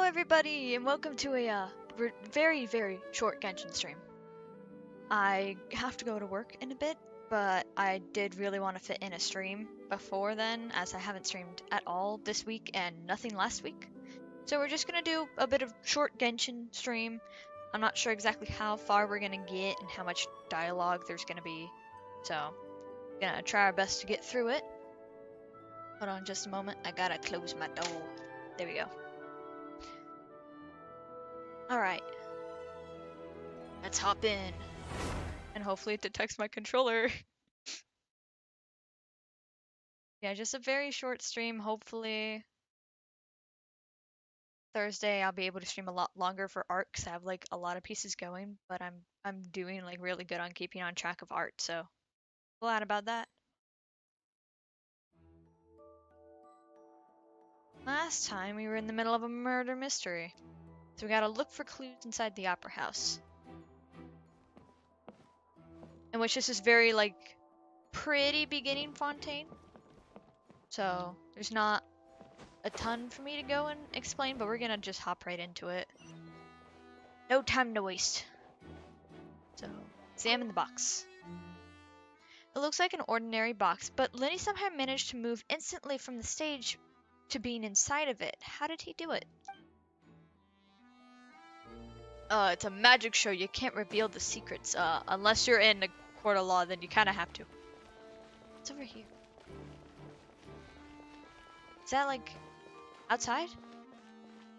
everybody, and welcome to a very, very short Genshin stream. I have to go to work in a bit, but I did really want to fit in a stream before then, as I haven't streamed at all this week and nothing last week. So we're just gonna do a bit of short Genshin stream. I'm not sure exactly how far we're gonna get and how much dialogue there's gonna be, so gonna try our best to get through it. Hold on just a moment, I gotta close my door. There we go. Alright. Let's hop in. And hopefully it detects my controller. Yeah, just a very short stream. Hopefully Thursday I'll be able to stream a lot longer for art because I have like a lot of pieces going, but I'm doing like really good on keeping on track of art, so glad about that. Last time we were in the middle of a murder mystery. So we gotta look for clues inside the opera house. In which this is very like pretty beginning Fontaine. So there's not a ton for me to go and explain, but we're gonna just hop right into it. No time to waste. So examine the box. It looks like an ordinary box, but Lenny somehow managed to move instantly from the stage to being inside of it. How did he do it? It's a magic show. You can't reveal the secrets. Unless you're in the court of law, then you kind of have to. What's over here? Is that like outside?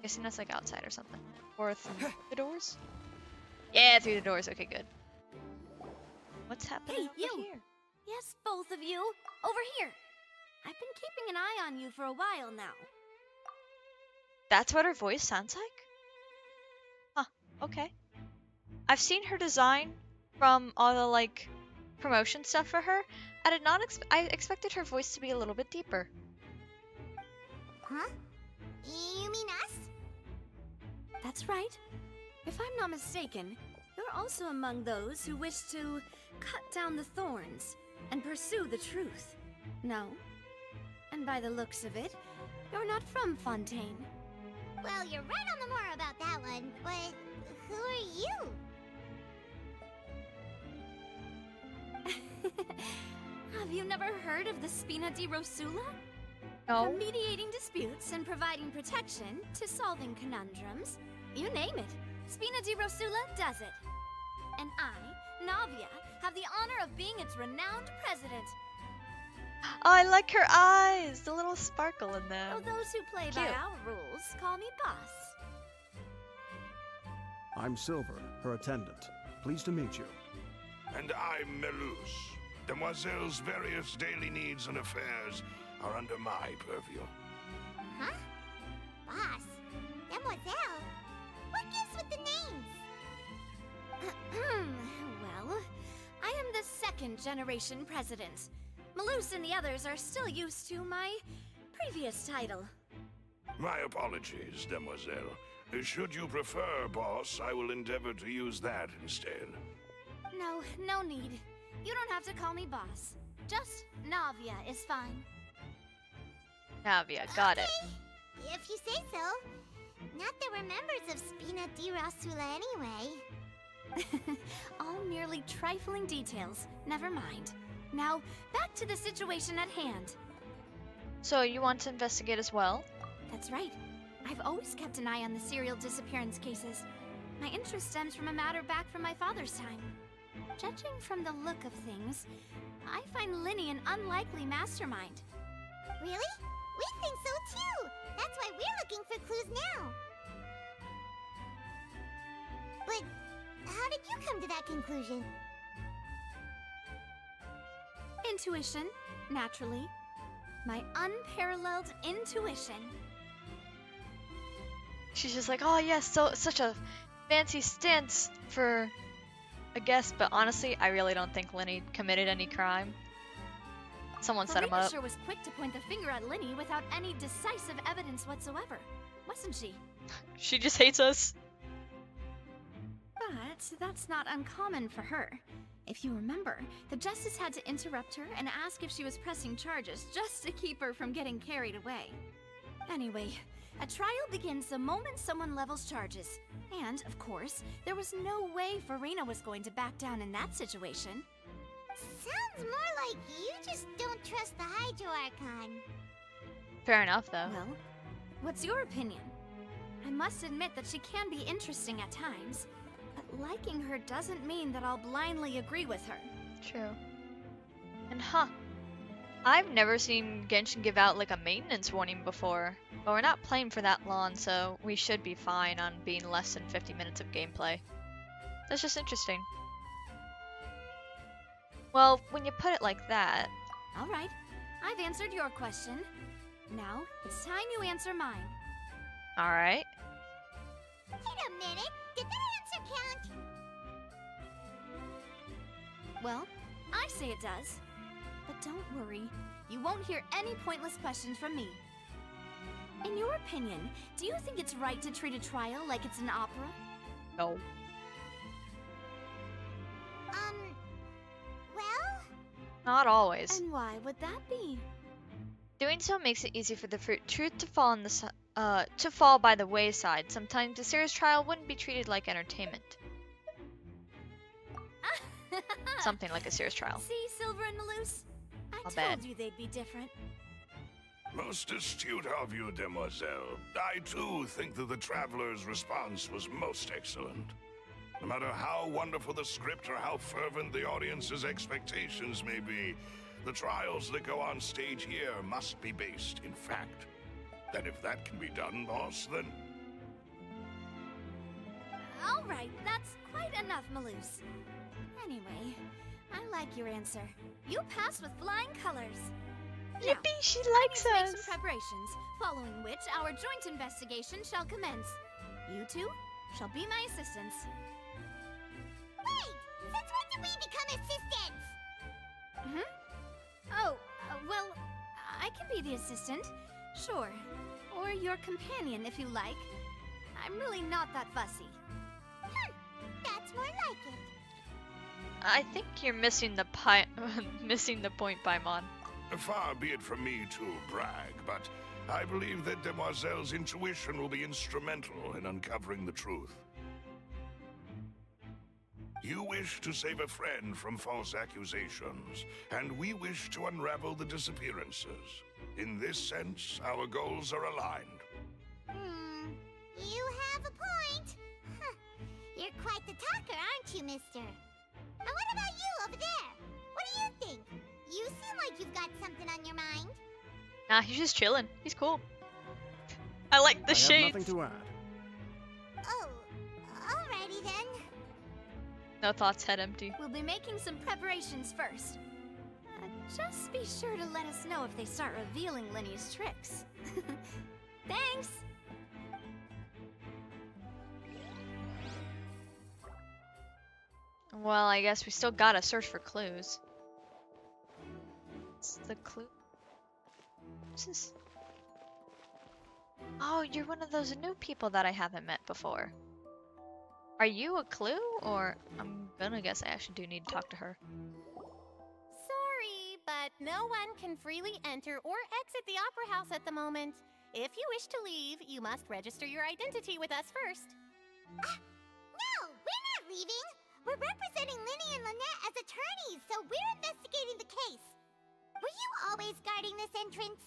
Guessing that's like outside or something. Or through the doors? Yeah, through the doors. Okay, good. What's happening over here? Yes, both of you. Over here. I've been keeping an eye on you for a while now. That's what her voice sounds like? Huh, okay. I've seen her design from all the, like, promotion stuff for her. I did not I expected her voice to be a little bit deeper. Huh? You mean us? That's right. If I'm not mistaken, you're also among those who wish to cut down the thorns and pursue the truth. No? And by the looks of it, you're not from Fontaine. Well, you're right on the more about that one, but who are you? Have you never heard of the Spina di Rosula? No. From mediating disputes and providing protection to solving conundrums, you name it, Spina di Rosula does it. And I, Navia, have the honor of being its renowned president. Oh, I like her eyes! The little sparkle in them. Though those who play by Cute. our rules call me boss. I'm Silver, her attendant. Pleased to meet you. And I'm Melus. Demoiselle's various daily needs and affairs are under my purview. Huh? Boss? Demoiselle? What gives with the names? Well, I am the second generation president. Malus and the others are still used to my previous title. My apologies, Demoiselle. Should you prefer, boss, I will endeavor to use that instead. No need. You don't have to call me boss. Just Navia is fine. Navia, got it. If you say so. Not that we're members of Spina di Rosula anyway. All merely trifling details. Never mind. Now, back to the situation at hand. So you want to investigate as well? That's right. I've always kept an eye on the serial disappearance cases. My interest stems from a matter back from my father's time. Judging from the look of things, I find Linny an unlikely mastermind. Really? We think so too! That's why we're looking for clues now. But how did you come to that conclusion? Intuition, naturally. My unparalleled intuition. She's just like, oh yes, so such a fancy stance for a guest, but honestly, I really don't think Lenny committed any crime. Someone set him up. Sure was quick to point the finger at Linny without any decisive evidence whatsoever, wasn't she? She just hates us. But that's not uncommon for her. If you remember, the Justice had to interrupt her and ask if she was pressing charges just to keep her from getting carried away. Anyway, A trial begins the moment someone levels charges. And, of course, there was no way Farina was going to back down in that situation. Sounds more like you just don't trust the Hydro Archon. Fair enough, though. Well, what's your opinion? I must admit that she can be interesting at times, but liking her doesn't mean that I'll blindly agree with her. True. And I've never seen Genshin give out like a maintenance warning before. But we're not playing for that long, so we should be fine on being less than 50 minutes of gameplay. That's just interesting. Well, when you put it like that... Alright, I've answered your question. Now, it's time you answer mine. Alright. Wait a minute, did that answer count? Well, I say it does. But don't worry, you won't hear any pointless questions from me. In your opinion, do you think it's right to treat a trial like it's an opera? No. Well? Not always. And why would that be? Doing so makes it easy for the truth to fall on to fall by the wayside. Sometimes a serious trial wouldn't be treated like entertainment. Something like a serious trial. See, Silver and Malus? I Not told bad. you they'd be different. Most astute of you, demoiselle. I too think that the Traveler's response was most excellent. No matter how wonderful the script or how fervent the audience's expectations may be, the trials that go on stage here must be based in fact. And if that can be done, boss, then... Alright, that's quite enough, Malus. Anyway, I like your answer. You passed with flying colors. Now, Yippee, she I likes need to make us! some preparations, following which our joint investigation shall commence. You two shall be my assistants. Wait! Since when did we become assistants? Oh, well, I can be the assistant, sure. Or your companion, if you like. I'm really not that fussy. That's more like it. I think you're missing the missing the point, Paimon. Far be it from me to brag, but I believe that Demoiselle's intuition will be instrumental in uncovering the truth. You wish to save a friend from false accusations, and we wish to unravel the disappearances. In this sense, our goals are aligned. You have a point. Huh. You're quite the talker, aren't you, mister? And what about you over there? What do you think? You seem like you've got something on your mind. Nah, he's just chilling. He's cool. I like the I have shades. nothing to add. Oh, alrighty then. No thoughts, head empty. We'll be making some preparations first. Just be sure to let us know if they start revealing Linny's tricks. Thanks! Well, I guess we still gotta search for clues. What's the clue? What's this? Oh, you're one of those new people that I haven't met before. Are you a clue, or I'm gonna guess I actually do need to talk to her. Sorry, but no one can freely enter or exit the Opera House at the moment. If you wish to leave, you must register your identity with us first. No, we're not leaving. We're representing Linny and Lynette as attorneys, so we're investigating the case. Were you always guarding this entrance?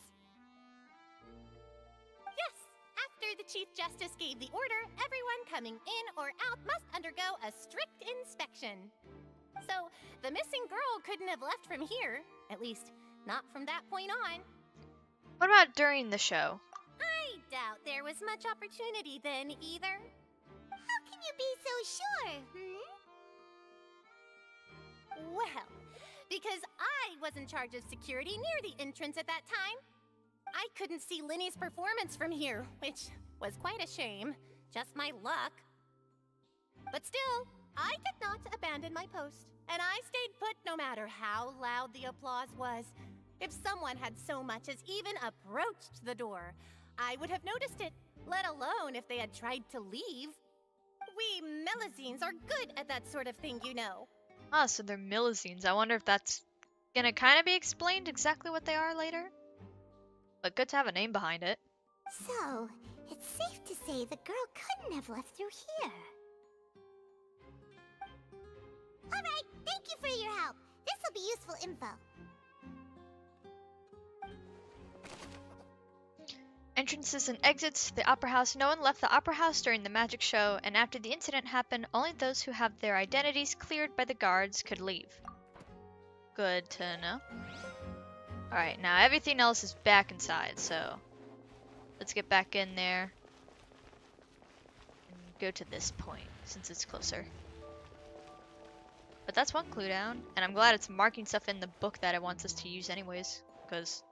Yes, after the Chief Justice gave the order, everyone coming in or out must undergo a strict inspection. So, the missing girl couldn't have left from here. At least, not from that point on. What about during the show? I doubt there was much opportunity then, either. How can you be so sure, Well, because I was in charge of security near the entrance at that time. I couldn't see Linny's performance from here, which was quite a shame. Just my luck. But still, I did not abandon my post, and I stayed put no matter how loud the applause was. If someone had so much as even approached the door, I would have noticed it, let alone if they had tried to leave. We Melazines are good at that sort of thing, you know. Ah, so they're Milazines. I wonder if that's gonna kind of be explained exactly what they are later. But good to have a name behind it. So, It's safe to say the girl couldn't have left through here. Alright, thank you for your help. This'll be useful info. Entrances and exits to the Opera House. No one left the Opera House during the magic show, and after the incident happened, only those who have their identities cleared by the guards could leave. Good to know. Alright, now everything else is back inside, so let's get back in there and go to this point, since it's closer. But that's one clue down, and I'm glad it's marking stuff in the book that it wants us to use anyways, because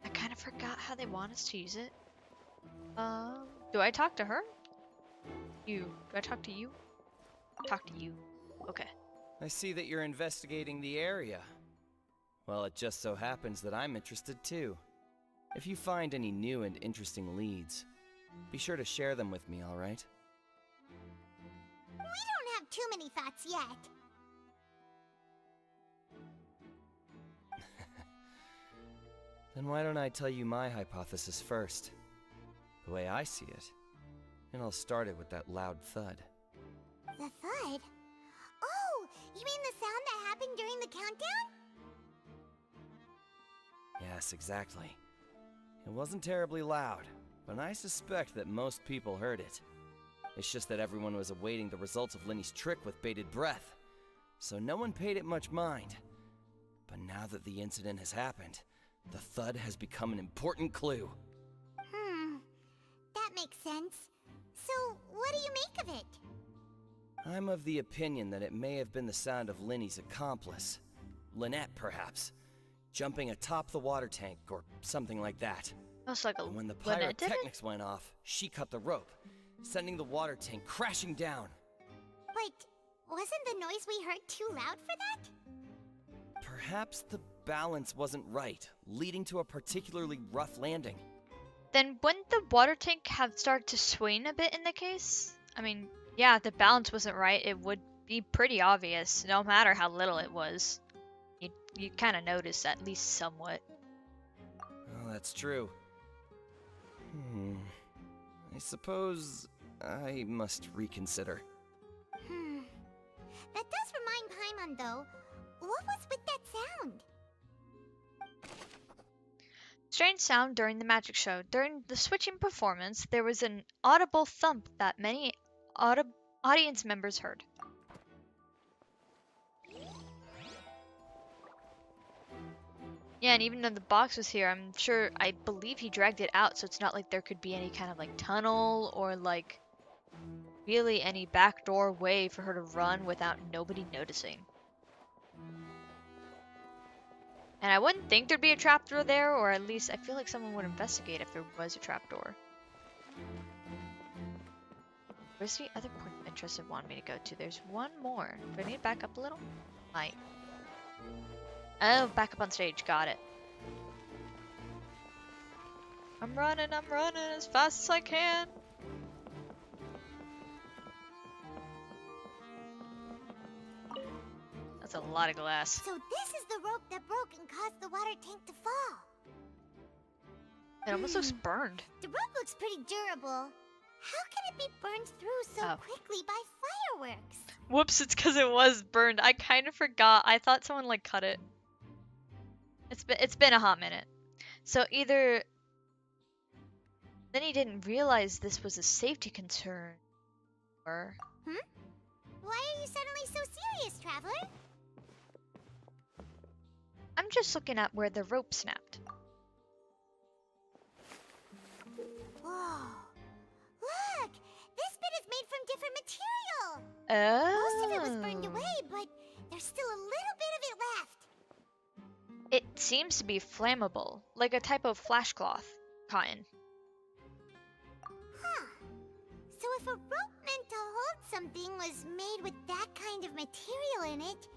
I kind of forgot how they want us to use it. Do I talk to her? You. Do I talk to you? Talk to you. Okay. I see that you're investigating the area. Well, it just so happens that I'm interested too. If you find any new and interesting leads, be sure to share them with me, alright? We don't have too many thoughts yet. Then why don't I tell you my hypothesis first? The way I see it. And I'll start it with that loud thud. The thud? Oh, you mean the sound that happened during the countdown? Yes, exactly. It wasn't terribly loud, but I suspect that most people heard it. It's just that everyone was awaiting the results of Linny's trick with bated breath, so no one paid it much mind. But now that the incident has happened, the thud has become an important clue. That makes sense. So, what do you make of it? I'm of the opinion that it may have been the sound of Linny's accomplice. Lynette, perhaps. Jumping atop the water tank, or something like that. Looks like a And when the Lynette did it? pyrotechnics went off, she cut the rope, sending the water tank crashing down. But wasn't the noise we heard too loud for that? Perhaps the balance wasn't right, leading to a particularly rough landing. Then wouldn't the water tank have started to swing a bit in the case? I mean, yeah, if the balance wasn't right, it would be pretty obvious, no matter how little it was. You kind of notice at least somewhat. Well, that's true. I suppose I must reconsider. That does remind Paimon, though. What was with that sound? Strange sound during the magic show. During the switching performance, there was an audible thump that many audience members heard. Yeah, and even though the box was here, I believe he dragged it out, so it's not like there could be any kind of like tunnel or like really any backdoor way for her to run without nobody noticing. And I wouldn't think there'd be a trapdoor there, or at least I feel like someone would investigate if there was a trapdoor. Where's the other point of interest it wanted me to go to? There's one more. Do I need to back up a little? Might. Oh, back up on stage. Got it. I'm running as fast as I can. That's a lot of glass. So this is the rope that broke and caused the water tank to fall. It almost looks burned. The rope looks pretty durable. How can it be burned through so Oh. quickly by fireworks? Whoops, it's because it was burned. I kind of forgot. I thought someone like cut it. It's been a hot minute. So either then he didn't realize this was a safety concern, or Why are you suddenly so serious, Traveler? I'm just looking at where the rope snapped. Whoa. Look! This bit is made from different material! Oh. Most of it was burned away, but there's still a little bit of it left. It seems to be flammable, like a type of flashcloth cotton. Huh. So if a rope meant to hold something was made with that kind of material in it,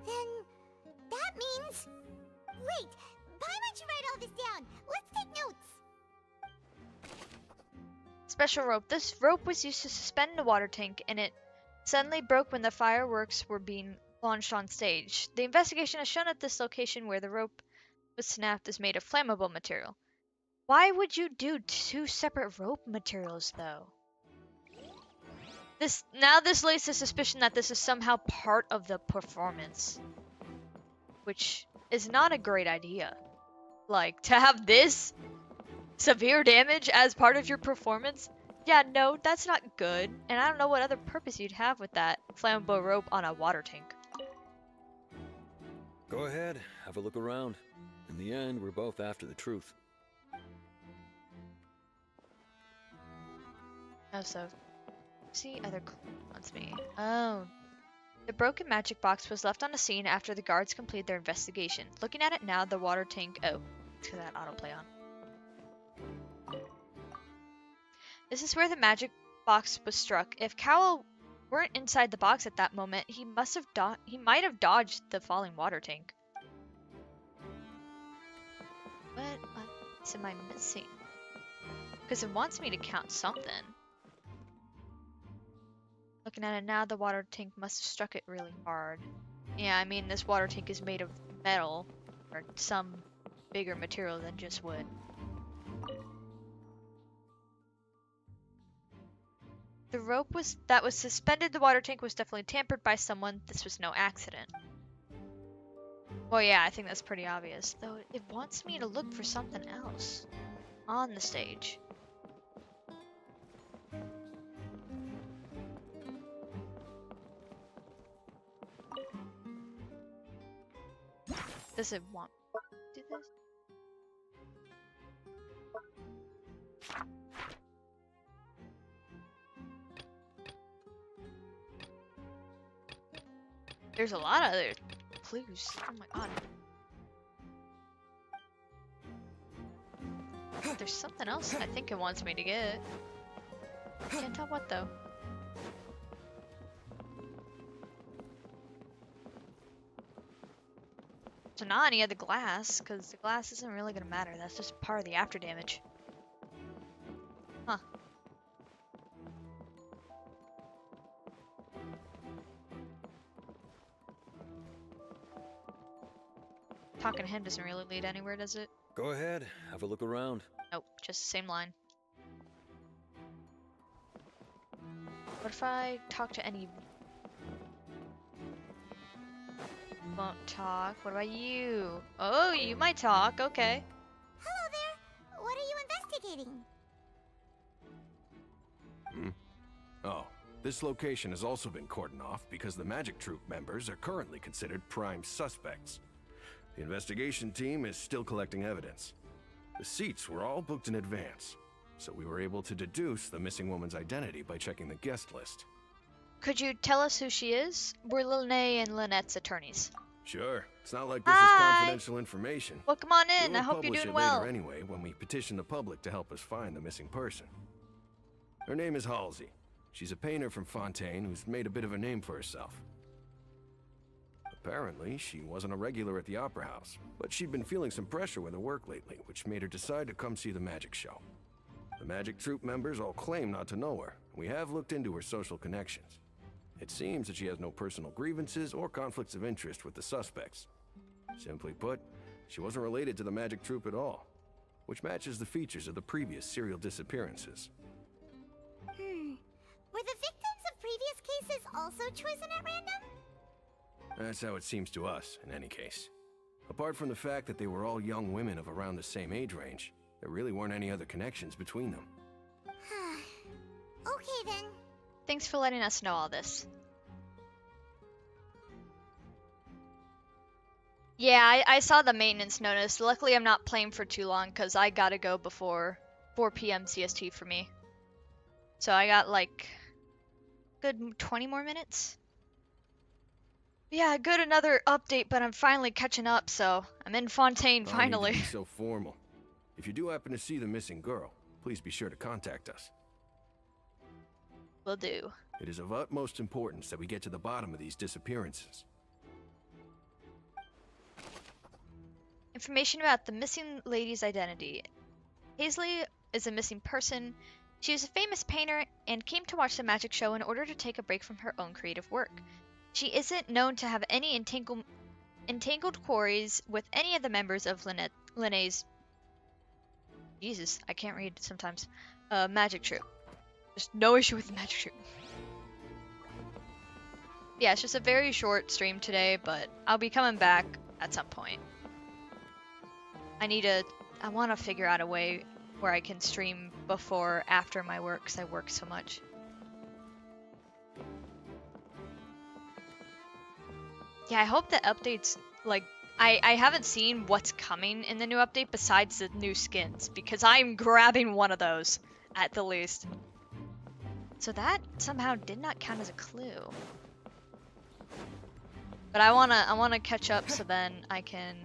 then that means... Wait, Paimon should write all this down. Let's take notes. Special rope. This rope was used to suspend a water tank, and it suddenly broke when the fireworks were being launched on stage. The investigation has shown that this location where the rope was snapped is made of flammable material. Why would you do two separate rope materials, though? This leads to suspicion that this is somehow part of the performance, which is not a great idea. Like, to have this severe damage as part of your performance? Yeah, no, that's not good. And I don't know what other purpose you'd have with that flammable rope on a water tank. Go ahead, have a look around. In the end, we're both after the truth. Oh, so see other wants me. Oh. The broken magic box was left on the scene after the guards completed their investigation. Looking at it now, the water tank. Oh, it's because that autoplay on. This is where the magic box was struck. If Cowell weren't inside the box at that moment, he might have dodged the falling water tank. What else am I missing? Because it wants me to count something. Looking at it now, the water tank must have struck it really hard. Yeah, I mean, this water tank is made of metal, or some bigger material than just wood. The rope that was suspended the water tank was definitely tampered by someone. This was no accident. Well, yeah, I think that's pretty obvious. Though it wants me to look for something else on the stage. Does it want to do this? There's a lot of other clues. Oh my god. There's something else I think it wants me to get. Can't tell what though. So not any of the glass, because the glass isn't really gonna matter. That's just part of the after damage. Huh. Talking to him doesn't really lead anywhere, does it? Go ahead, have a look around. Nope, just the same line. What if I talk to any... Won't talk. What about you? Oh, you might talk. Okay. Hello there. What are you investigating? Oh, this location has also been cordoned off because the Magic Troop members are currently considered prime suspects. The investigation team is still collecting evidence. The seats were all booked in advance, so we were able to deduce the missing woman's identity by checking the guest list. Could you tell us who she is? We're Linnea and Lynette's attorneys. Sure, it's not like this Hi. is confidential information. Well, come on in. We'll I hope you're publish doing it well. later anyway when we petition the public to help us find the missing person. Her name is Halsey. She's a painter from Fontaine who's made a bit of a name for herself. Apparently, she wasn't a regular at the Opera House, but she'd been feeling some pressure with her work lately, which made her decide to come see the magic show. The Magic Troop members all claim not to know her, and we have looked into her social connections. It seems that she has no personal grievances or conflicts of interest with the suspects. Simply put, she wasn't related to the Magic Troop at all, which matches the features of the previous serial disappearances. Were the victims of previous cases also chosen at random? That's how it seems to us, in any case. Apart from the fact that they were all young women of around the same age range, there really weren't any other connections between them. Okay then. Thanks for letting us know all this. Yeah, I saw the maintenance notice. Luckily, I'm not playing for too long because I gotta go before 4 p.m. CST for me. So I got like good 20 more minutes. Yeah, good another update, but I'm finally catching up, so I'm in Fontaine No finally. need to be so formal. If you do happen to see the missing girl, please be sure to contact us. Will do. It is of utmost importance that we get to the bottom of these disappearances. Information about the missing lady's identity. Paisley is a missing person. She is a famous painter and came to watch the magic show in order to take a break from her own creative work. She isn't known to have any entangled quarries with any of the members of Linnea's Jesus, I can't read sometimes. Magic Troop. There's no issue with the Magic Troop. Yeah, it's just a very short stream today, but I'll be coming back at some point. I want to figure out a way where I can stream before, after my work, because I work so much. Yeah, I hope the updates, like, I haven't seen what's coming in the new update besides the new skins, because I'm grabbing one of those, at the least. So that somehow did not count as a clue. But I wanna catch up so then I can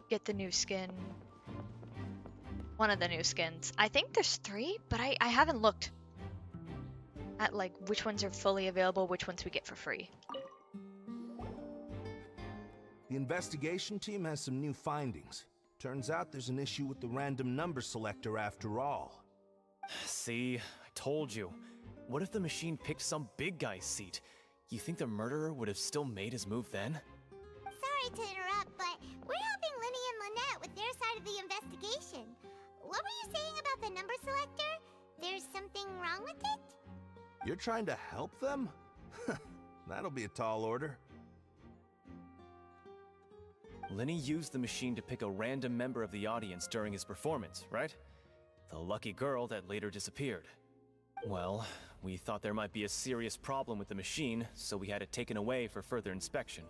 get the new skin. One of the new skins. I think there's 3, but I haven't looked at like which ones are fully available, which ones we get for free. The investigation team has some new findings. Turns out there's an issue with the random number selector after all. See, I told you. What if the machine picked some big guy's seat? You think the murderer would have still made his move then? Sorry to interrupt, but we're helping Linny and Lynette with their side of the investigation. What were you saying about the number selector? There's something wrong with it? You're trying to help them? That'll be a tall order. Linny used the machine to pick a random member of the audience during his performance, right? The lucky girl that later disappeared. Well, we thought there might be a serious problem with the machine, so we had it taken away for further inspection.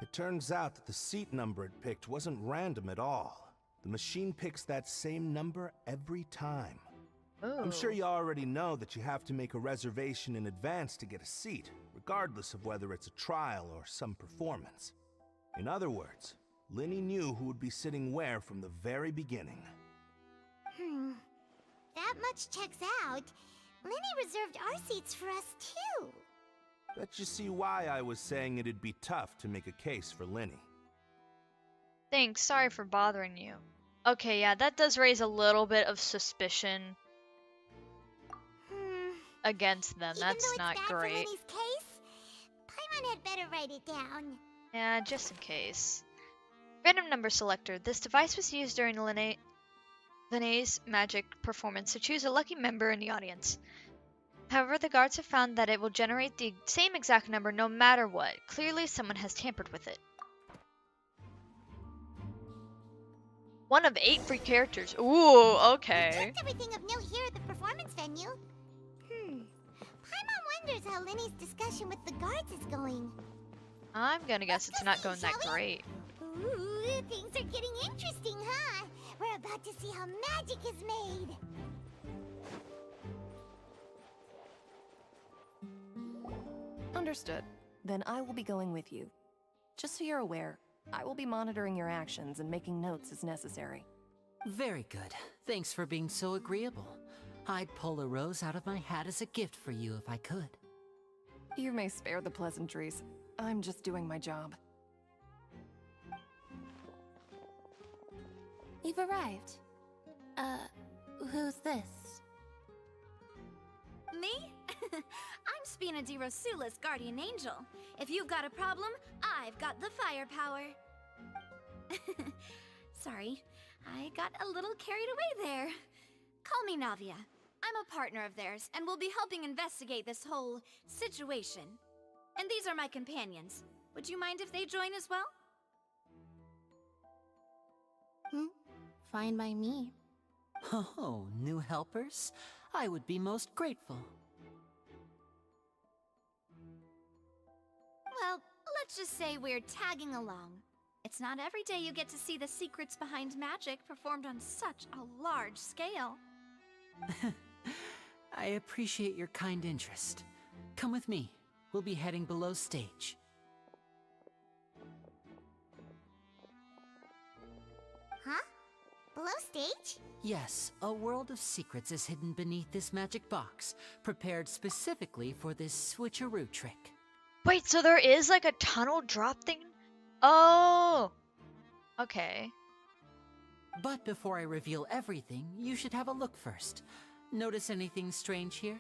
It turns out that the seat number it picked wasn't random at all. The machine picks that same number every time. Ooh. I'm sure you already know that you have to make a reservation in advance to get a seat, regardless of whether it's a trial or some performance. In other words, Linny knew who would be sitting where from the very beginning. That much checks out. Linny reserved our seats for us too. Bet you see why I was saying it'd be tough to make a case for Linny. Thanks, sorry for bothering you. Okay, yeah, that does raise a little bit of suspicion against them. Even That's though it's not bad for great. Linny's case, Paimon had better write it down. Yeah, just in case. Random number selector. This device was used during Linne's magic performance to choose a lucky member in the audience. However, the guards have found that it will generate the same exact number no matter what. Clearly, someone has tampered with it. 1 of 8 free characters. Ooh, okay. We checked everything of note here at the performance venue. Paimon wonders how Linny's discussion with the guards is going. I'm gonna guess it's not going that great. Ooh, things are getting interesting, huh? We're about to see how magic is made. Understood. Then I will be going with you. Just so you're aware, I will be monitoring your actions and making notes as necessary. Very good. Thanks for being so agreeable. I'd pull a rose out of my hat as a gift for you if I could. You may spare the pleasantries. I'm just doing my job. You've arrived. Who's this? Me? I'm Spina di Rosula's guardian angel. If you've got a problem, I've got the firepower. Sorry, I got a little carried away there. Call me Navia. I'm a partner of theirs, and will be helping investigate this whole situation. And these are my companions. Would you mind if they join as well? Fine by me. Oh, new helpers? I would be most grateful. Well, let's just say we're tagging along. It's not every day you get to see the secrets behind magic performed on such a large scale. I appreciate your kind interest. Come with me. We'll be heading below stage. Huh? Below stage? Yes, a world of secrets is hidden beneath this magic box, prepared specifically for this switcheroo trick. Wait, so there is like a tunnel drop thing? Oh! Okay. But before I reveal everything, you should have a look first. Notice anything strange here?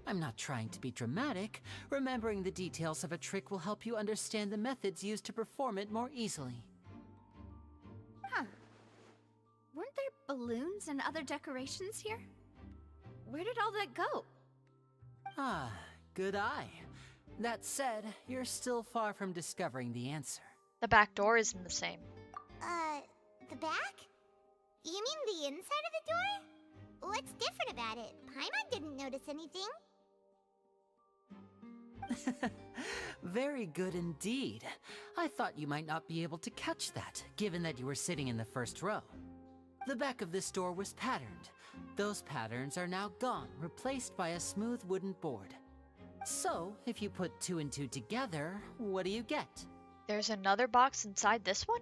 I'm not trying to be dramatic. Remembering the details of a trick will help you understand the methods used to perform it more easily. Huh. Weren't there balloons and other decorations here? Where did all that go? Ah, good eye. That said, you're still far from discovering the answer. The back door isn't the same. The back? You mean the inside of the door? What's different about it? Paimon didn't notice anything. Very good indeed. I thought you might not be able to catch that, given that you were sitting in the first row. The back of this door was patterned. Those patterns are now gone, replaced by a smooth wooden board. So, if you put 2 and 2 together, what do you get? There's another box inside this one?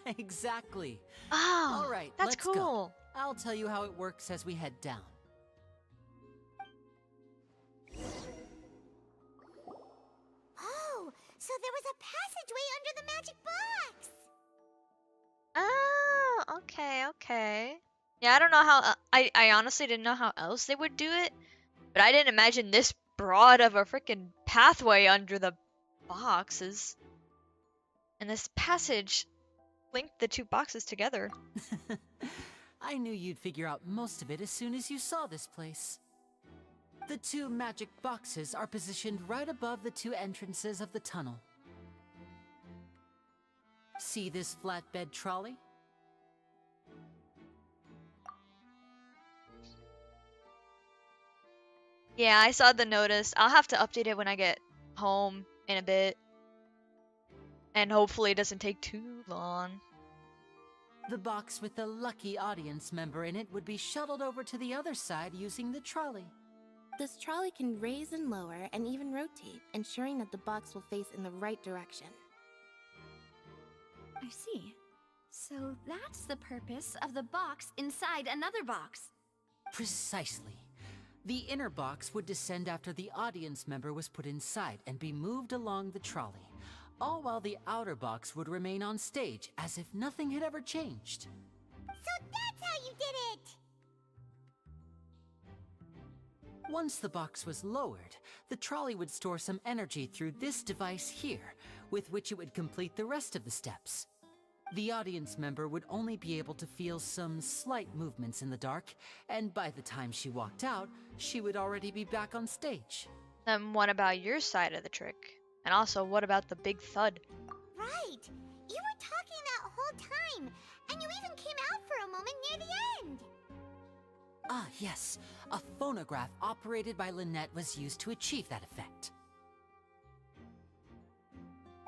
Exactly. Oh, All right, that's let's cool. go. I'll tell you how it works as we head down. Oh, so there was a passageway under the magic box! Oh, okay. Yeah, I don't know how, I honestly didn't know how else they would do it, but I didn't imagine this broad of a freaking pathway under the boxes. And this passage linked the 2 boxes together. I knew you'd figure out most of it as soon as you saw this place. The 2 magic boxes are positioned right above the 2 entrances of the tunnel. See this flatbed trolley? Yeah, I saw the notice. I'll have to update it when I get home in a bit. And hopefully it doesn't take too long. The box with the lucky audience member in it would be shuttled over to the other side using the trolley. This trolley can raise and lower and even rotate, ensuring that the box will face in the right direction. I see. So that's the purpose of the box inside another box. Precisely. The inner box would descend after the audience member was put inside and be moved along the trolley, all while the outer box would remain on stage as if nothing had ever changed. So that's how you did it! Once the box was lowered, the trolley would store some energy through this device here, with which it would complete the rest of the steps. The audience member would only be able to feel some slight movements in the dark, and by the time she walked out, she would already be back on stage. Then what about your side of the trick? And also, what about the big thud? Right! You were talking that whole time, and you even came out for a moment near the end! Ah, yes. A phonograph operated by Lynette was used to achieve that effect.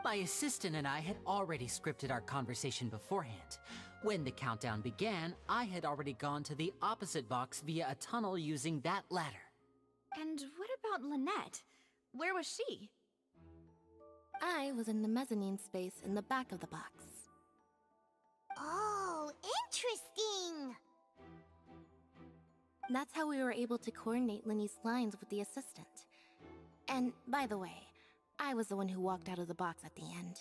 My assistant and I had already scripted our conversation beforehand. When the countdown began, I had already gone to the opposite box via a tunnel using that ladder. And what about Lynette? Where was she? I was in the mezzanine space in the back of the box. Oh, interesting! That's how we were able to coordinate Linny's lines with the assistant. And, by the way, I was the one who walked out of the box at the end.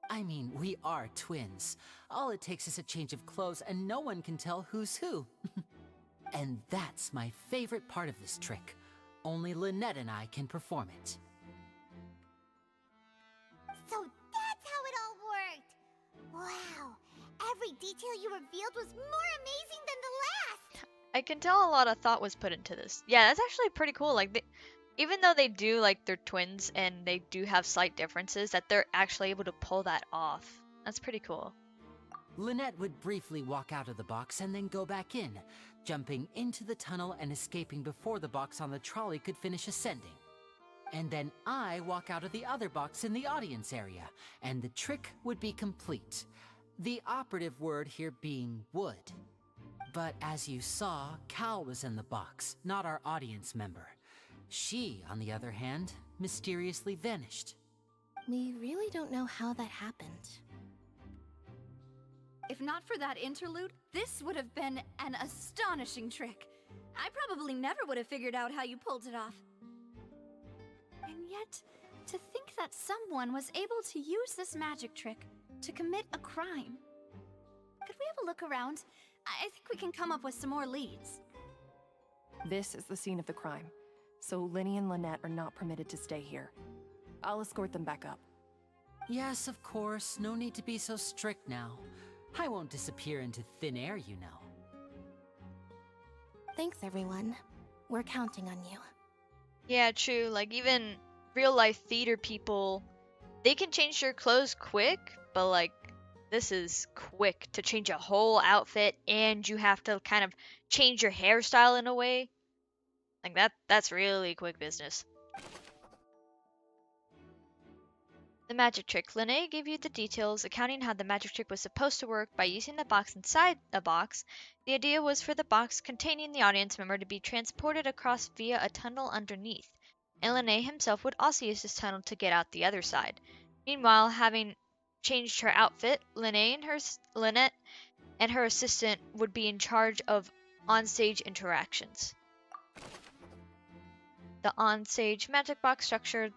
I mean, we are twins. All it takes is a change of clothes and no one can tell who's who. And that's my favorite part of this trick. Only Lynette and I can perform it. So that's how it all worked! Wow! Every detail you revealed was more amazing than the last! I can tell a lot of thought was put into this. Yeah, that's actually pretty cool. Like, even though they do, like, they're twins and they do have slight differences, that they're actually able to pull that off. That's pretty cool. Lynette would briefly walk out of the box and then go back in, jumping into the tunnel and escaping before the box on the trolley could finish ascending. And then I walk out of the other box in the audience area, and the trick would be complete. The operative word here being would. But as you saw, Cal was in the box, not our audience member. She, on the other hand, mysteriously vanished. We really don't know how that happened. If not for that interlude, this would have been an astonishing trick. I probably never would have figured out how you pulled it off. And yet, to think that someone was able to use this magic trick to commit a crime. Could we have a look around? I think we can come up with some more leads. This is the scene of the crime. so Linny and Lynette are not permitted to stay here. I'll escort them back up. Yes, of course. No need to be so strict now. I won't disappear into thin air, you know. Thanks, everyone. We're counting on you. Yeah, true. Like, even real life theater people, they can change their clothes quick, but like, this is quick to change a whole outfit, and you have to kind of change your hairstyle in a way. Like, that's really quick business. The magic trick. Linnae gave you the details, accounting how the magic trick was supposed to work by using the box inside a box. The idea was for the box containing the audience member to be transported across via a tunnel underneath, and Linnae himself would also use this tunnel to get out the other side. Meanwhile, having changed her outfit, Lynette and her assistant would be in charge of onstage interactions. The onstage magic box structure.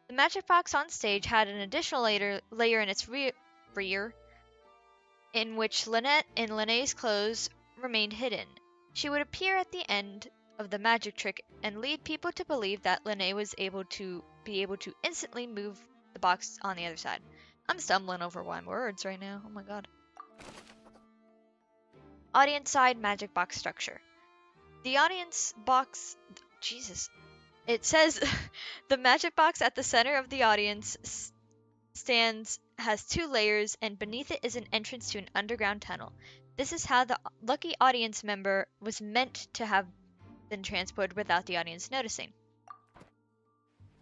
The magic box on stage had an additional layer in its rear, in which Lynette in Linnae's clothes remained hidden. She would appear at the end of the magic trick and lead people to believe that Linnae was able to instantly move the box on the other side. I'm stumbling over one words right now. Oh my god. Audience side magic box structure. The audience box. Jesus. It says the magic box at the center of the audience stands has 2 layers, and beneath it is an entrance to an underground tunnel. This is how the lucky audience member was meant to have been transported without the audience noticing.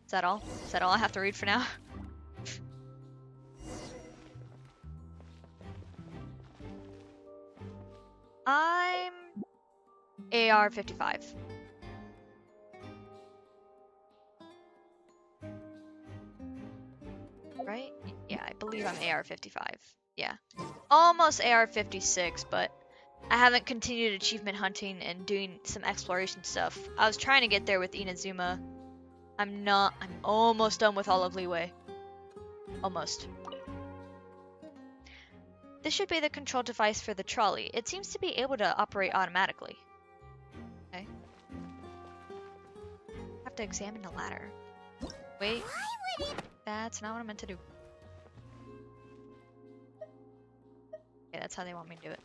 Is that all? Is that all I have to read for now? I'm AR 55. Right? Yeah, I believe I'm AR 55. Yeah. Almost AR 56, but I haven't continued achievement hunting and doing some exploration stuff. I was trying to get there with Inazuma. I'm almost done with all of Leeway. Almost. This should be the control device for the trolley. It seems to be able to operate automatically. Okay. I have to examine the ladder. Wait. That's not what I meant to do. Okay, that's how they want me to do it.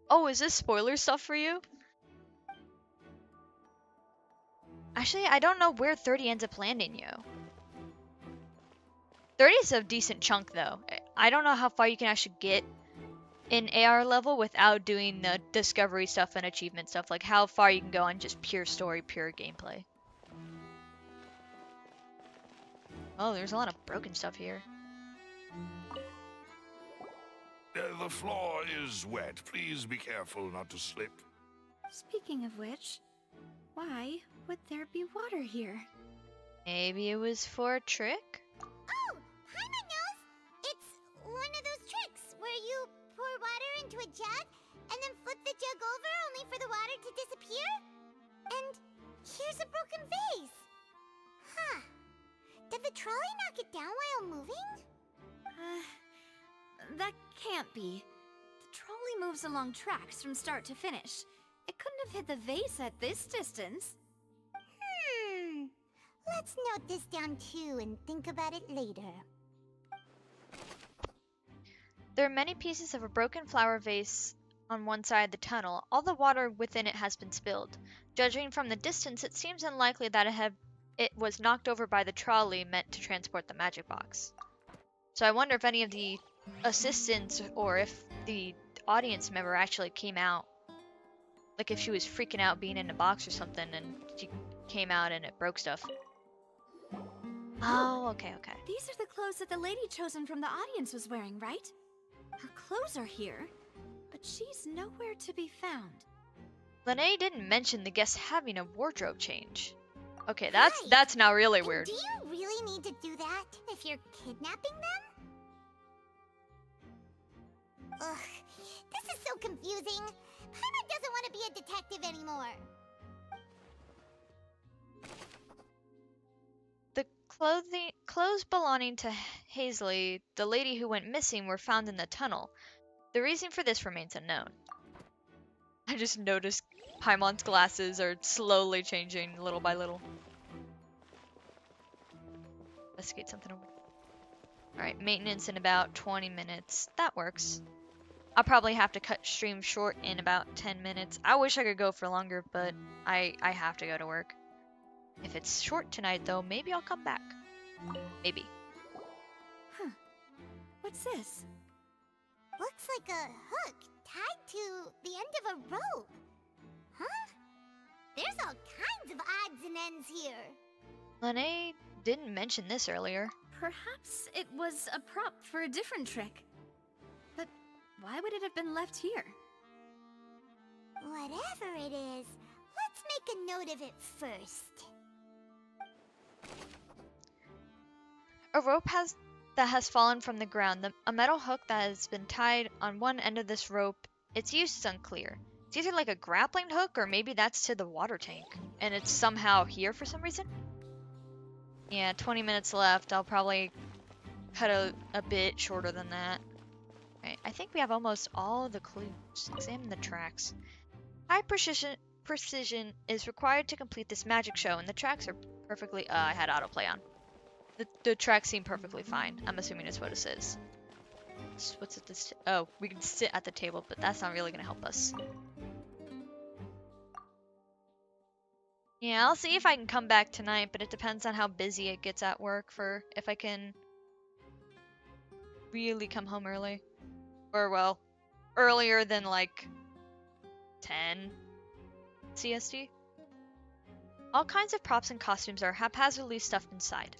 Oh, is this spoiler stuff for you? Actually, I don't know where 30 ends up landing you. 30 is a decent chunk, though. I don't know how far you can actually get in AR level without doing the discovery stuff and achievement stuff. Like, how far you can go on just pure story, pure gameplay. Oh, there's a lot of broken stuff here. The floor is wet. Please be careful not to slip. Speaking of which, why would there be water here? Maybe it was for a trick? Oh, Paimon knows! It's one of those tricks where you pour water into a jug and then flip the jug over only for the water to disappear. And here's a broken vase. Huh. Did the trolley knock it down while moving? That can't be. The trolley moves along tracks from start to finish. It couldn't have hit the vase at this distance. Let's note this down too and think about it later. There are many pieces of a broken flower vase on one side of the tunnel. All the water within it has been spilled. Judging from the distance, it seems unlikely that it was knocked over by the trolley meant to transport the magic box. So I wonder if any of the assistants or if the audience member actually came out. Like if she was freaking out being in a box or something and she came out and it broke stuff. Oh, okay. These are the clothes that the lady chosen from the audience was wearing, right? Her clothes are here, but she's nowhere to be found. Linnae didn't mention the guest having a wardrobe change. Okay, Right. that's now really And weird. do you really need to do that if you're kidnapping them? Ugh, this is so confusing. Paimon doesn't want to be a detective anymore. The clothes belonging to Hazley, the lady who went missing, were found in the tunnel. The reason for this remains unknown. I just noticed Paimon's glasses are slowly changing little by little. Investigate something over. Alright, maintenance in about 20 minutes. That works. I'll probably have to cut stream short in about 10 minutes. I wish I could go for longer, but I have to go to work. If it's short tonight, though, maybe I'll come back. Maybe. Huh. What's this? Looks like a hook tied to the end of a rope. Huh? There's all kinds of odds and ends here. Lene didn't mention this earlier. Perhaps it was a prop for a different trick. But why would it have been left here? Whatever it is, let's make a note of it first. A rope that has fallen from the ground. A metal hook that has been tied on one end of this rope. Its use is unclear. It's either like a grappling hook or maybe that's to the water tank. And it's somehow here for some reason. Yeah, 20 minutes left. I'll probably cut a bit shorter than that. Right, I think we have almost all the clues. Examine the tracks. High precision is required to complete this magic show, and the tracks are perfectly... I had autoplay on. The tracks seem perfectly fine. I'm assuming it's what it says. What's at this? Oh, we can sit at the table, but that's not really going to help us. Yeah, I'll see if I can come back tonight, but it depends on how busy it gets at work for if I can really come home early. Or, well, earlier than like 10 CST. All kinds of props and costumes are haphazardly stuffed inside.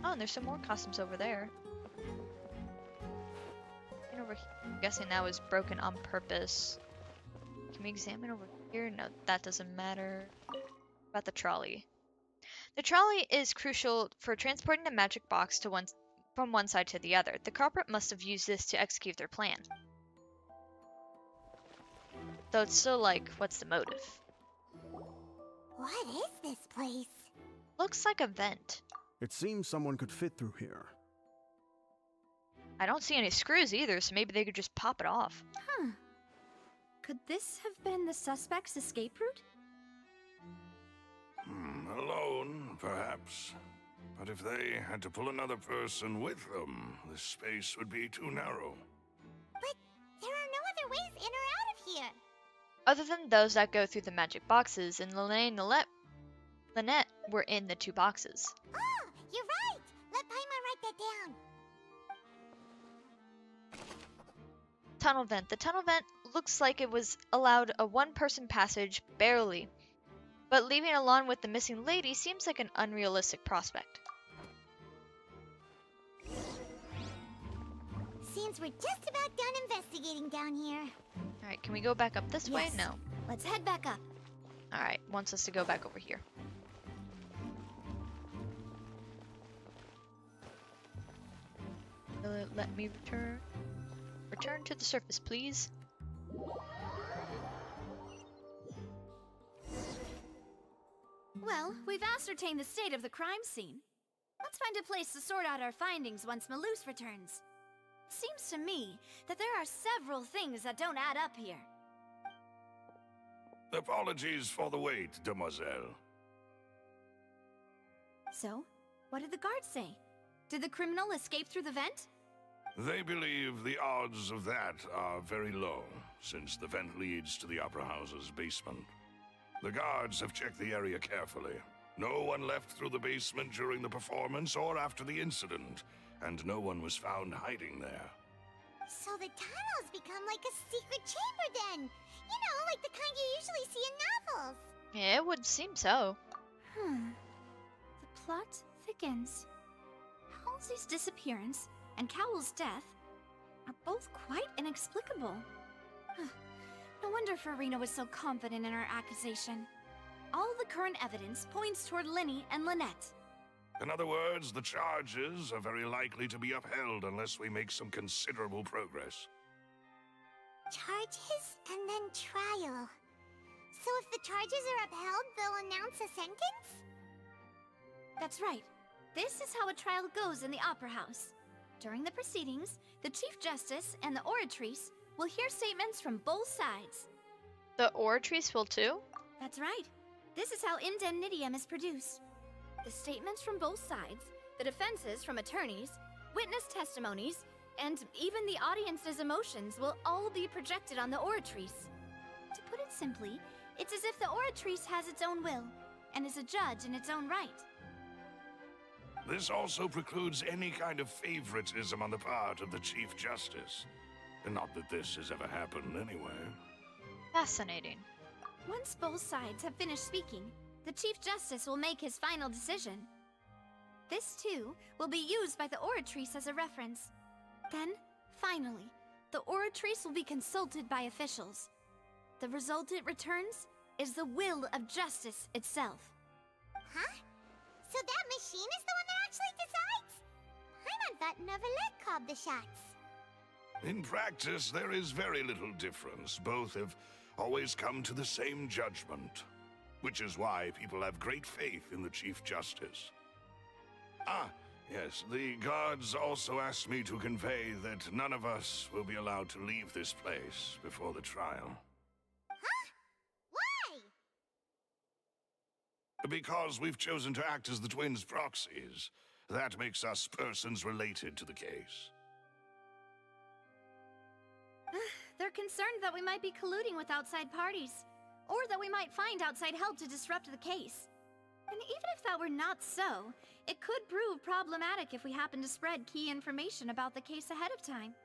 Oh, and there's some more costumes over there. And over here. I'm guessing that was broken on purpose. Can we examine over here? No, that doesn't matter. About the trolley. The trolley is crucial for transporting the magic box to from one side to the other. The culprit must have used this to execute their plan. Though it's still like, what's the motive? What is this place? Looks like a vent. It seems someone could fit through here. I don't see any screws either, so maybe they could just pop it off. Huh. Could this have been the suspect's escape route? Alone, perhaps. But if they had to pull another person with them, the space would be too narrow. But there are no other ways in or out of here. Other than those that go through the magic boxes, and Lene and Lynette were in the 2 boxes. Oh, you're right! Let Paimon write that down. Tunnel vent. The tunnel vent looks like it was allowed a 1-person passage, barely. But leaving alone with the missing lady seems like an unrealistic prospect. Seems we're just about done investigating down here. Alright, can we go back up this way? Yes. No. Let's head back up. Alright, wants us to go back over here. Will it let me return? Return to the surface, please. Well, we've ascertained the state of the crime scene. Let's find a place to sort out our findings once Malus returns. Seems to me that there are several things that don't add up here. Apologies for the wait, demoiselle. So, what did the guards say? Did the criminal escape through the vent? They believe the odds of that are very low, since the vent leads to the Opera House's basement. The guards have checked the area carefully. No one left through the basement during the performance or after the incident, and no one was found hiding there. So the tunnels become like a secret chamber then! You know, like the kind you usually see in novels! Yeah, it would seem so. The plot thickens. Halsey's disappearance and Cowell's death are both quite inexplicable. No wonder Farina was so confident in her accusation. All the current evidence points toward Linny and Lynette. In other words, the charges are very likely to be upheld unless we make some considerable progress. Charges and then trial. So if the charges are upheld, they'll announce a sentence? That's right. This is how a trial goes in the Opera House. During the proceedings, the Chief Justice and the oratrice will hear statements from both sides. The Oratrice will too? That's right. This is how indemnitium is produced. The statements from both sides, the defenses from attorneys, witness testimonies, and even the audience's emotions will all be projected on the Oratrice. To put it simply, it's as if the Oratrice has its own will, and is a judge in its own right. This also precludes any kind of favoritism on the part of the Chief Justice. Not that this has ever happened anyway. Fascinating. Once both sides have finished speaking, the Chief Justice will make his final decision. This, too, will be used by the Oratrice as a reference. Then, finally, the Oratrice will be consulted by officials. The result it returns is the will of justice itself. Huh? So that machine is the one that actually decides? Paimon thought Neverlet called the shots. In practice, there is very little difference. Both have always come to the same judgment, which is why people have great faith in the Chief Justice. Ah, yes, the guards also asked me to convey that none of us will be allowed to leave this place before the trial. Huh? Why? Because we've chosen to act as the twins' proxies. That makes us persons related to the case. They're concerned that we might be colluding with outside parties, or that we might find outside help to disrupt the case. And even if that were not so, it could prove problematic if we happen to spread key information about the case ahead of time.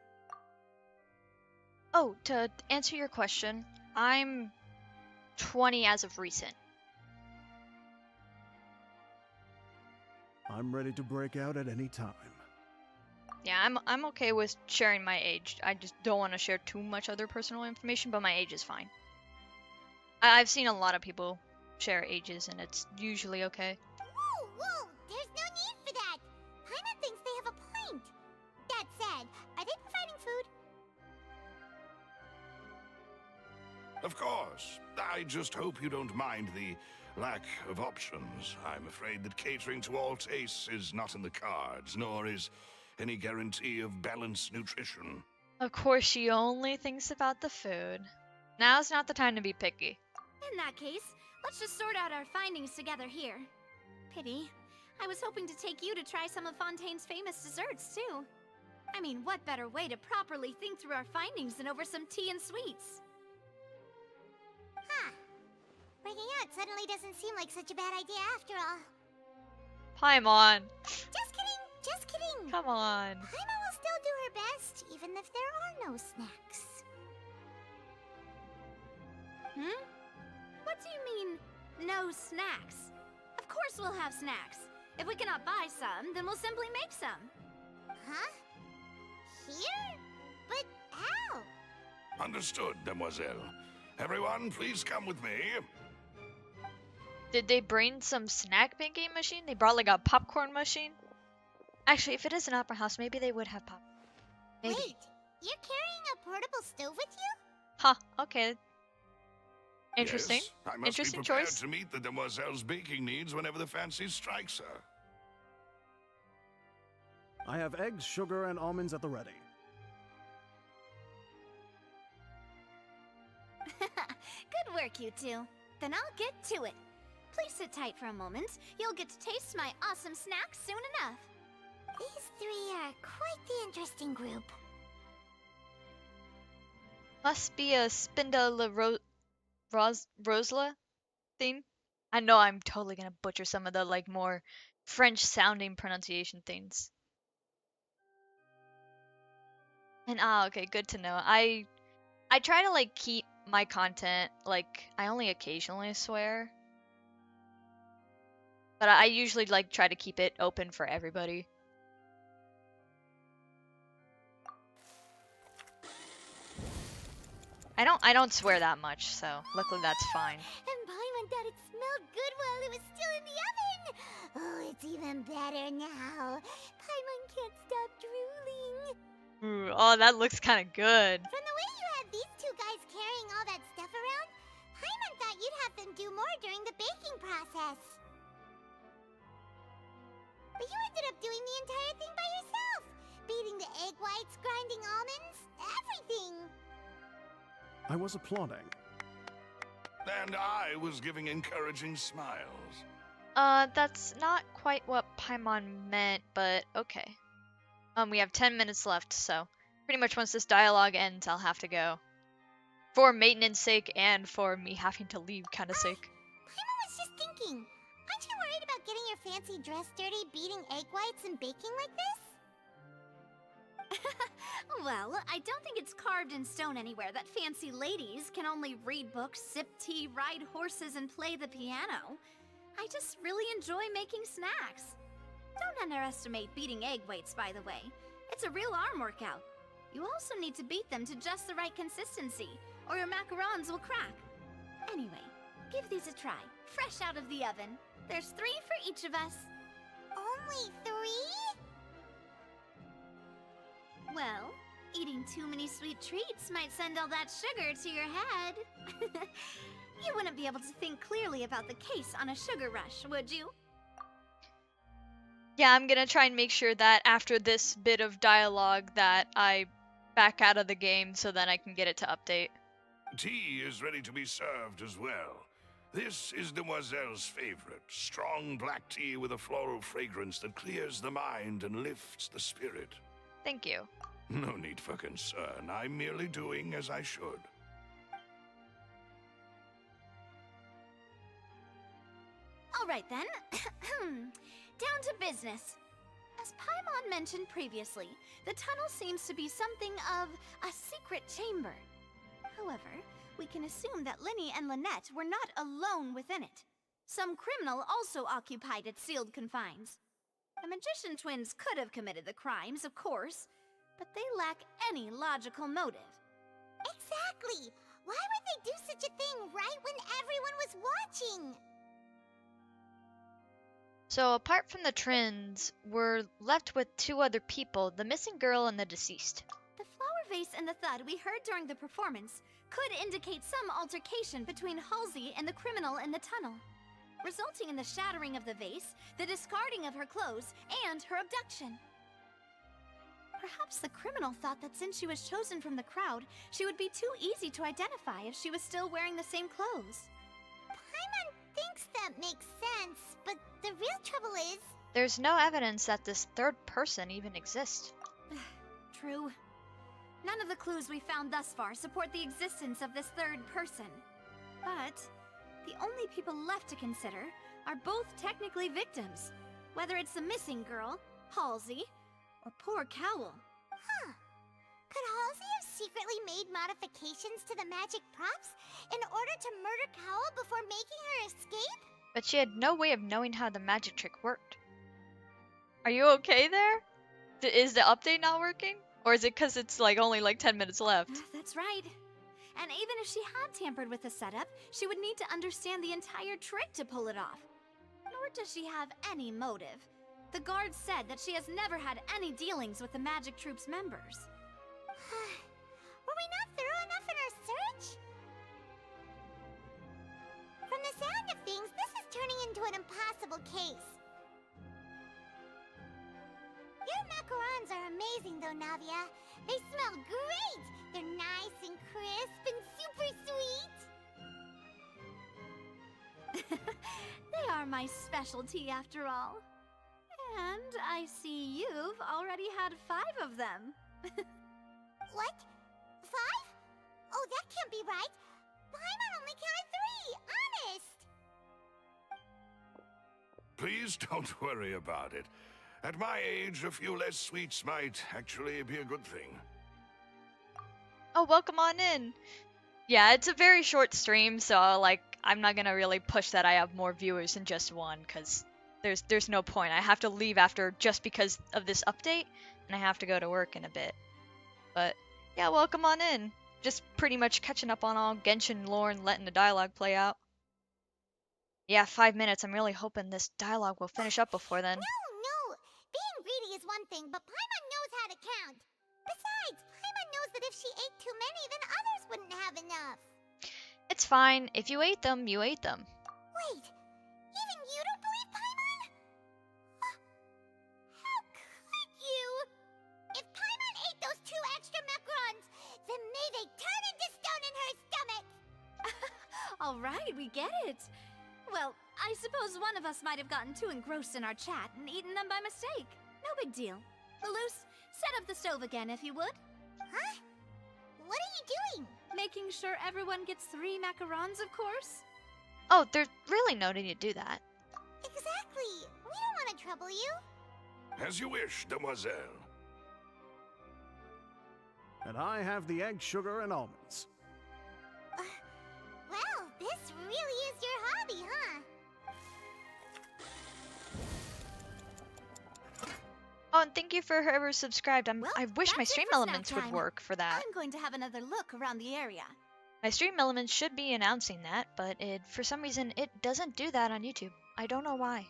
Oh, to answer your question, I'm 20 as of recent. I'm ready to break out at any time. Yeah, I'm okay with sharing my age. I just don't want to share too much other personal information, but my age is fine. I've seen a lot of people share ages, and it's usually okay. Whoa, whoa! There's no need for that! Paimon thinks they have a point! That said, are they providing food? Of course. I just hope you don't mind the lack of options. I'm afraid that catering to all tastes is not in the cards, nor is any guarantee of balanced nutrition. Of course, she only thinks about the food. Now's not the time to be picky. In that case, let's just sort out our findings together here. Pity. I was hoping to take you to try some of Fontaine's famous desserts, too. I mean, what better way to properly think through our findings than over some tea and sweets? Huh. Breaking out suddenly doesn't seem like such a bad idea after all. Paimon. Just kidding! Just kidding! Come on. Paimon will still do her best, even if there are no snacks. Hmm? What do you mean, no snacks? Of course we'll have snacks. If we cannot buy some, then we'll simply make some. Huh? Here? But how? Understood, demoiselle. Everyone, please come with me. Did they bring some snack making machine? They brought like a popcorn machine? Actually, if it is an opera house, maybe they would have pop. Maybe. Wait, you're carrying a portable stove with you? Huh, okay. Interesting. Yes, I must Interesting be prepared choice. to meet the demoiselle's baking needs whenever the fancy strikes her. I have eggs, sugar, and almonds at the ready. Good work, you two. Then I'll get to it. Please sit tight for a moment. You'll get to taste my awesome snacks soon enough. These three are quite the interesting group. Must be a Spinda Rosla theme. I know I'm totally gonna butcher some of the like more French sounding pronunciation things. And okay, good to know. I try to like keep my content, like I only occasionally swear. But I usually like try to keep it open for everybody. I don't swear that much, so luckily that's fine. And Paimon thought it smelled good while it was still in the oven. Oh, it's even better now. Paimon can't stop drooling. Ooh, oh, that looks kind of good. From the way you had these two guys carrying all that stuff around, Paimon thought you'd have them do more during the baking process. But you ended up doing the entire thing by yourself. Beating the egg whites, grinding almonds, everything. I was applauding. And I was giving encouraging smiles. That's not quite what Paimon meant, but okay. We have 10 minutes left, so pretty much once this dialogue ends, I'll have to go. For maintenance sake and for me having to leave kind of sake. Paimon was just thinking, aren't you worried about getting your fancy dress dirty beating egg whites and baking like this? Well, I don't think it's carved in stone anywhere that fancy ladies can only read books, sip tea, ride horses, and play the piano. I just really enjoy making snacks. Don't underestimate beating egg whites, by the way. It's a real arm workout. You also need to beat them to just the right consistency, or your macarons will crack. Anyway, give these a try, fresh out of the oven. There's 3 for each of us. Only 3? Well, eating too many sweet treats might send all that sugar to your head. You wouldn't be able to think clearly about the case on a sugar rush, would you? Yeah, I'm gonna try and make sure that after this bit of dialogue that I back out of the game so then I can get it to update. Tea is ready to be served as well. This is Demoiselle's favorite, strong black tea with a floral fragrance that clears the mind and lifts the spirit. Thank you. No need for concern. I'm merely doing as I should. All right then. Down to business. As Paimon mentioned previously, the tunnel seems to be something of a secret chamber. However, we can assume that Linny and Lynette were not alone within it. Some criminal also occupied its sealed confines. The magician twins could have committed the crimes, of course, but they lack any logical motive. Exactly! Why would they do such a thing right when everyone was watching? So apart from the twins, we're left with 2 other people, the missing girl and the deceased. The flower vase and the thud we heard during the performance could indicate some altercation between Halsey and the criminal in the tunnel, resulting in the shattering of the vase, the discarding of her clothes, and her abduction. Perhaps the criminal thought that since she was chosen from the crowd, she would be too easy to identify if she was still wearing the same clothes. Paimon thinks that makes sense, but the real trouble is... There's no evidence that this 3rd person even exists. True. None of the clues we found thus far support the existence of this 3rd person. But the only people left to consider are both technically victims, whether it's the missing girl, Halsey, or poor Cowell. Huh. Could Halsey have secretly made modifications to the magic props in order to murder Cowell before making her escape? But she had no way of knowing how the magic trick worked. Are you okay there? Is the update not working? Or is it because it's only 10 minutes left? That's right. And even if she had tampered with the setup, she would need to understand the entire trick to pull it off. Nor does she have any motive. The guard said that she has never had any dealings with the Magic Troop's members. Were we not thorough enough in our search? From the sound of things, this is turning into an impossible case. Your macarons are amazing though, Navia. They smell great! They're nice and crisp and super sweet! They are my specialty after all. And I see you've already had 5 of them. What? 5? Oh, that can't be right. Paimon only counted 3, honest! Please don't worry about it. At my age, a few less sweets might actually be a good thing. Oh, welcome on in. Yeah, it's a very short stream, so I'm not gonna really push that I have more viewers than just 1, because there's no point. I have to leave after just because of this update, and I have to go to work in a bit. But yeah, welcome on in. Just pretty much catching up on all Genshin lore and letting the dialogue play out. Yeah, 5 minutes. I'm really hoping this dialogue will finish up before then. No! Being greedy is one thing, but Paimon knows how to count. Besides, Paimon knows that if she ate too many, then others wouldn't have enough. It's fine. If you ate them, you ate them. Wait, even you don't believe Paimon? How could you? If Paimon ate those 2 extra macarons, then may they turn into stone in her stomach! All right, we get it. Well, I suppose one of us might have gotten too engrossed in our chat and eaten them by mistake. No big deal. Malus, set up the stove again if you would. Huh? What are you doing? Making sure everyone gets 3 macarons, of course. Oh, there's really no need to do that. Exactly. We don't want to trouble you. As you wish, demoiselle. And I have the egg, sugar, and almonds. Well, this really is your hobby, huh? Oh, and thank you for whoever subscribed. Well, I wish my that's it stream for snack elements would time. work for that. I'm going to have another look around the area. My stream elements should be announcing that, but for some reason it doesn't do that on YouTube. I don't know why.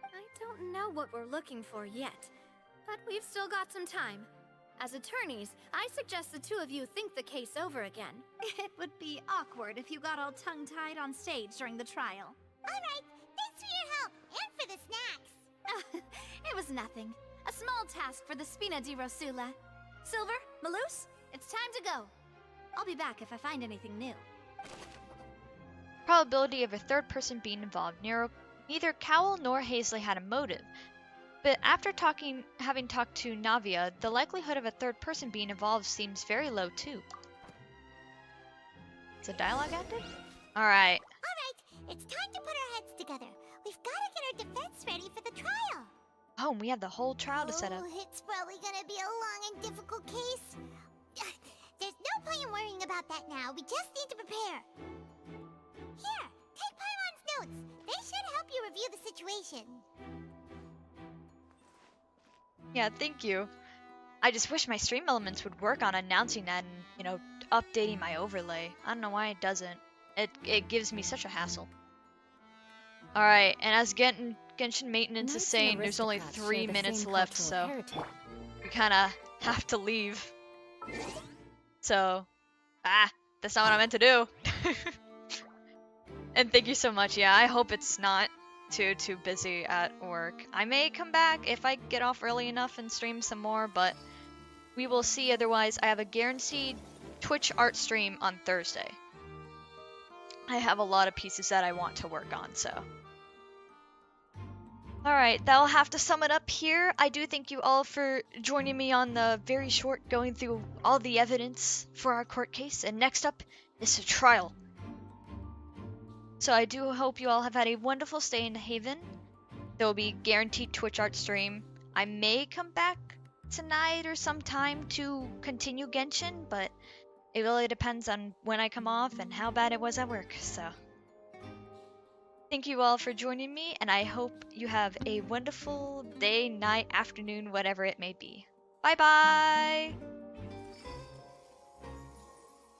I don't know what we're looking for yet, but we've still got some time. As attorneys, I suggest the 2 of you think the case over again. It would be awkward if you got all tongue-tied on stage during the trial. All right. Thanks for your help and for the snacks. It was nothing. A small task for the Spina di Rosula. Silver, Malus, it's time to go. I'll be back if I find anything new. Probability of a third person being involved. Neither Cowell nor Hazley had a motive. But after having talked to Navia, the likelihood of a third person being involved seems very low too. Is the dialogue ended? Alright. Alright, it's time to put our heads together. We've got to get our defense ready for the trial. Oh, and we have the whole trial to set up. Oh, it's probably gonna be a long and difficult case. There's no point in worrying about that now. We just need to prepare. Here, take Paimon's notes. They should help you review the situation. Yeah, thank you. I just wish my stream elements would work on announcing that and, updating my overlay. I don't know why it doesn't. It gives me such a hassle. Alright, and as Genshin Maintenance is saying, there's only 3 minutes left, so we kinda have to leave. So, that's not what I meant to do. And thank you so much. Yeah, I hope it's not too busy at work. I may come back if I get off early enough and stream some more, but we will see. Otherwise, I have a guaranteed Twitch art stream on Thursday. I have a lot of pieces that I want to work on, so. Alright, that'll have to sum it up here. I do thank you all for joining me on the very short going through all the evidence for our court case, and next up is the trial. So I do hope you all have had a wonderful stay in Haven. There will be guaranteed Twitch art stream. I may come back tonight or sometime to continue Genshin, but it really depends on when I come off and how bad it was at work, so. Thank you all for joining me, and I hope you have a wonderful day, night, afternoon, whatever it may be. Bye bye!